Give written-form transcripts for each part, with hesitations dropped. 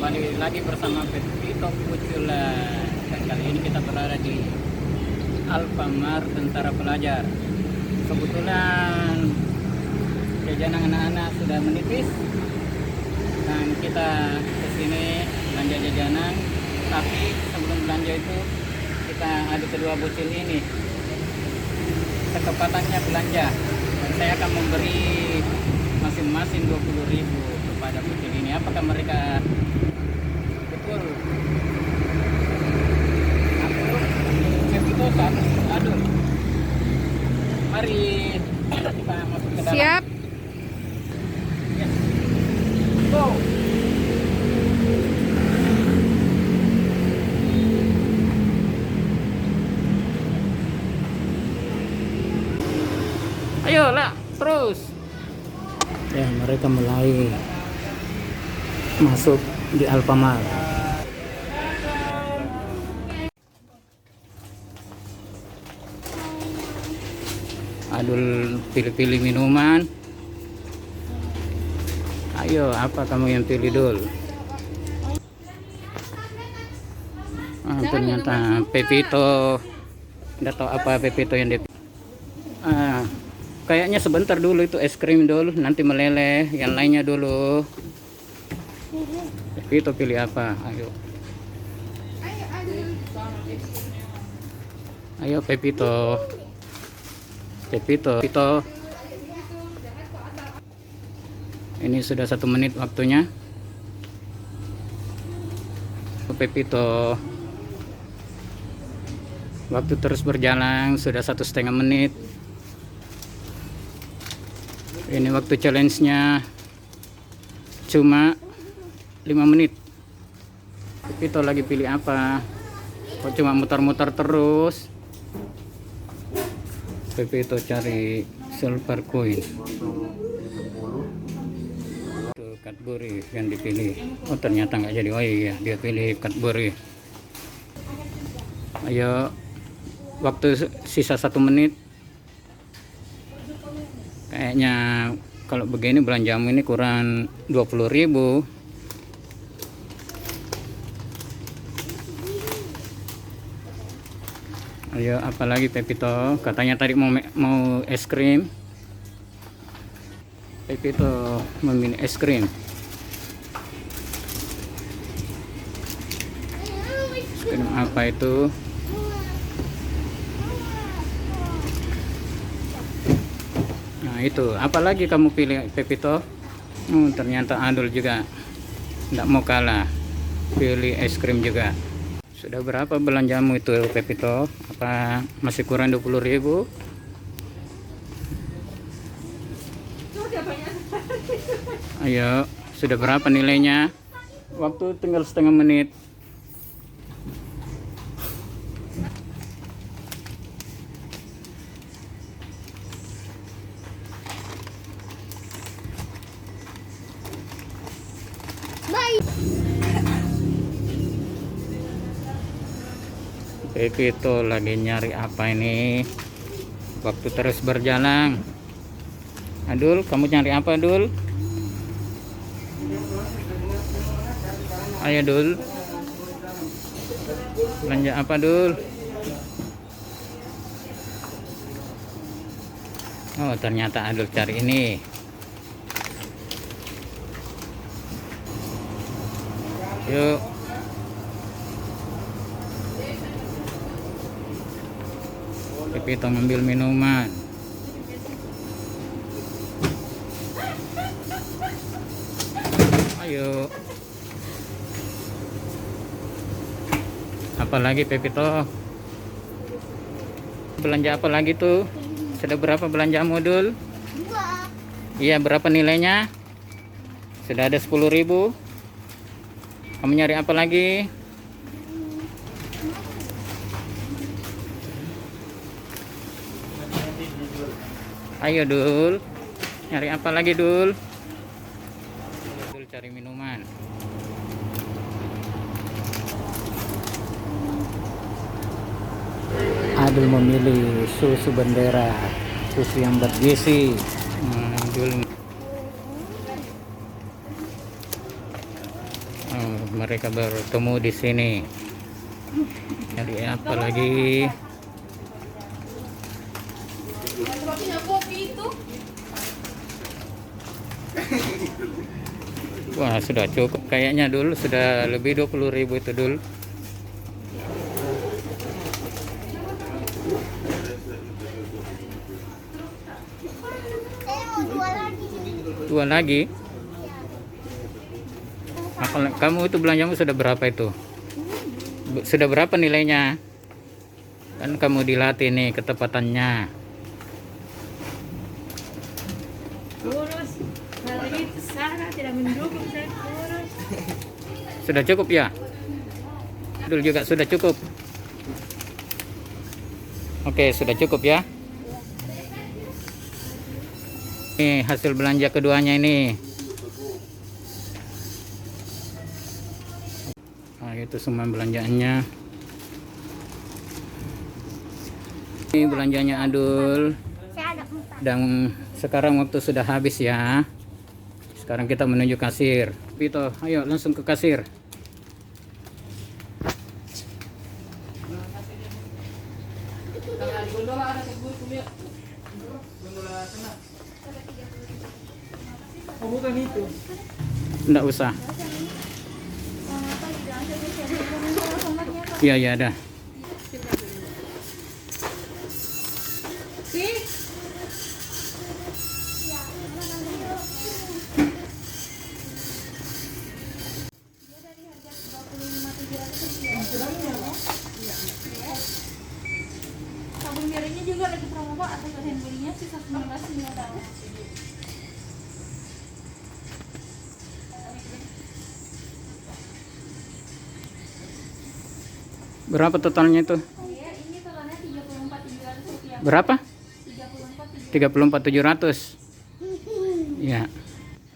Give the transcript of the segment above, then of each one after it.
Kembali lagi bersama Pepito Pucula. Dan kali ini kita berada di Alfamart Tentara Pelajar. Kebetulan jajanan anak-anak sudah menipis dan kita kesini belanja jajanan. Tapi sebelum belanja itu kita ada kedua bocil ini kesempatannya belanja. Dan saya akan memberi masing-masing 20.000 kepada bocil ini. Apakah mereka betul itu satu? Aduh, mari kita masuk ke dalam. Siap. Ya. Go. Ayo lah, terus. Ya, mereka mulai masuk di Alfamart. Adul pilih-pilih minuman. Ayo, apa kamu yang pilih, Dul? Ternyata Pepito. Tidak tahu apa Pepito yang dia. Kayaknya sebentar dulu itu es krim, Dul. Nanti meleleh. Yang lainnya dulu. Pepito pilih apa? Ayo. Ayo Pepito. Pepito. Ini sudah 1 menit waktunya. Pepito. Waktu terus berjalan sudah 1,5 menit. Ini waktu challenge-nya cuma 5 menit. Pepito lagi pilih apa? Kok cuma muter-muter terus? Pepito cari silver coin. Tuh Cadbury yang dipilih. Oh ternyata nggak jadi. Oh iya, dia pilih Cadbury. Ayo, waktu sisa 1 menit. Kayaknya kalau begini belanjamu ini kurang 20.000. Ayo, apalagi Pepito? Katanya tadi mau es krim. Pepito memilih es krim. Es krim apa itu? Nah itu, apalagi kamu pilih Pepito? Ternyata Adul juga tidak mau kalah, pilih es krim juga. Sudah berapa belanjamu itu Pepito? Apa masih kurang 20.000? Ayo, sudah berapa nilainya? Waktu tinggal setengah menit. Pepito lagi nyari apa ini? Waktu terus berjalan. Adul, kamu nyari apa, Dul? Ayo, Dul. Belanja apa, Dul? Oh, ternyata Adul cari ini. Yuk. Pepito ngambil minuman. Ayo. Apalagi Pepito? Belanja apa lagi tuh? Sudah berapa belanjamu, Dul? Iya, berapa nilainya? Sudah ada 10.000. Kamu nyari apa lagi? Ayo Dul, nyari apa lagi Dul? Dul cari minuman. Adul memilih susu Bendera, susu yang bergizi. Dul mereka bertemu di sini. Jadi apa lagi? Wah, sudah cukup kayaknya dulu, sudah lebih 20.000 itu dulu. Dua lagi. Nah, kalau kamu itu belanjamu sudah berapa itu? Sudah berapa nilainya? Kan kamu dilatih nih ketepatannya. Kurus. Kalau itu Sarah tidak mendukung saya kurus. Sudah cukup ya? Dulu juga sudah cukup. Oke, sudah cukup ya. Ini hasil belanja keduanya ini. Nah, itu semua belanjaannya. Ini belanjanya Adul. Dan sekarang waktu sudah habis ya. Sekarang kita menuju kasir. Vito, ayo langsung ke kasir. Enggak usah. Iya, iya ada. Sabun miringnya juga lagi promo Pak, atau hand belinya sisa 19 tahun. Berapa totalnya itu? Iya, ini totalnya 34.700 rupiah. Berapa? 34.700. 34.700. Ya.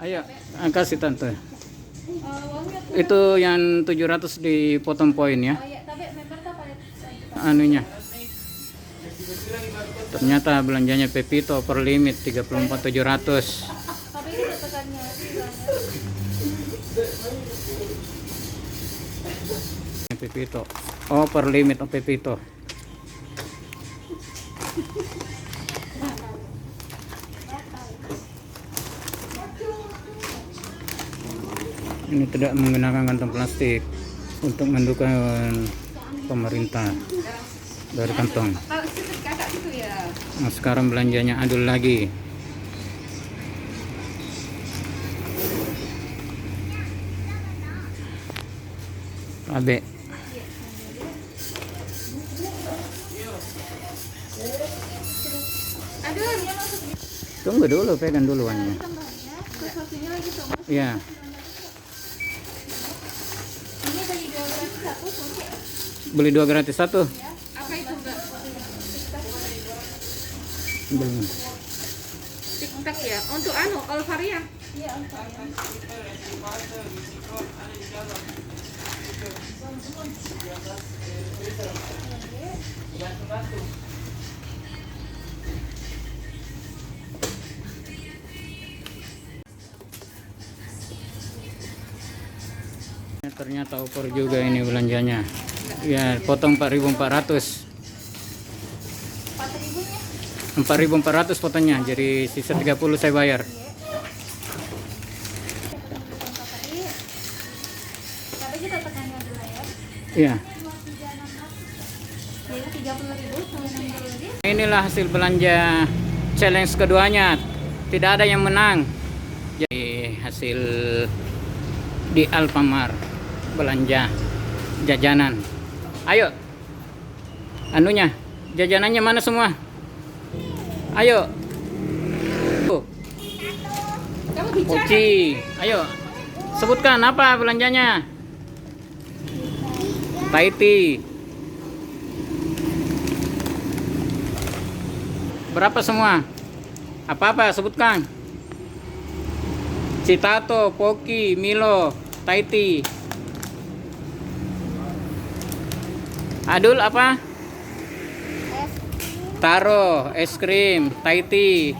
Ayo, kasih tante. Uangnya tuh. Itu yang 700 dipotong poin ya. Oh iya, tapi member tak pada Anunya. Ternyata belanjanya Pepito per limit 34.700. tapi ini tekannya Pepito. Oh, per limit of Pepito. Ini tidak menggunakan kantong plastik untuk mendukung pemerintah dari kantong. Nah, sekarang belanjanya Adul lagi. Abe. Tunggu dulu, pegang duluannya. sesuatunya lagi tuh. Iya. Ini beli 2 gratis 1 kunci. Beli 2 gratis 1. Ya. Apa itu Mbak? Belum. TikTok ya. Untuk anu Olvaria. Iya, Olvaria. Ternyata opor juga ini belanjanya. Ya, potong 4.400. 4.400 potongnya, jadi sisa 30 saya bayar. Tapi kita tekannya dulu ya. Iya. Jadi 30.000 sama 60.000. Inilah hasil belanja challenge keduanya. Tidak ada yang menang. Jadi hasil di Alfamart belanja jajanan. Ayo. Anunya, jajanannya mana semua? Ayo. Kamu bicara. Oke. Ayo. Sebutkan apa belanjanya? Taiti. Berapa semua? Apa-apa sebutkan. Citato, Poki, Milo, Taiti. Adul apa? Taro, es krim, Taiti.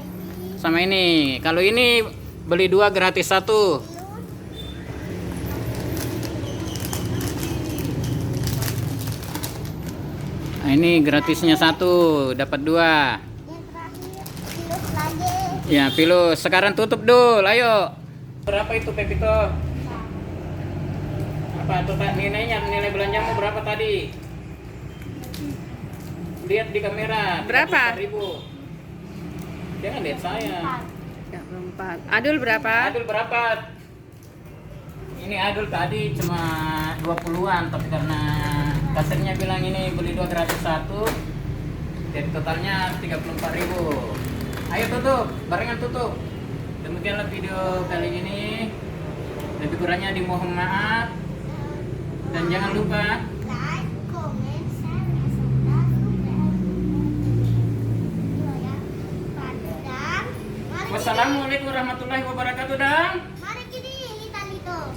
Sama ini. Kalau ini beli 2 gratis 1. Nah, ini gratisnya 1, dapat 2. Yang terakhir pilus lagi. Ya, pilus. Sekarang tutup dulu, ayo. Berapa itu Pepito? Apa tuh nilai belanjamu berapa tadi? Lihat di kamera. Berapa? 34.000. Jangan lihat saya. 34. Adul berapa? Adul berapa? Ini Adul tadi cuma 20-an, tapi karena kasirnya bilang ini beli 2 gratis 1, jadi totalnya 34.000. Ayo tutup, barengan tutup. Demikianlah video kali ini. Lebih kurangnya dimohon maaf. Dan jangan lupa Like, comment, share, dan subscribe. Ya. Dan mari wassalamualaikum warahmatullahi wabarakatuh dan mari kita ini tadi tuh.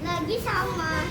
Lagi sama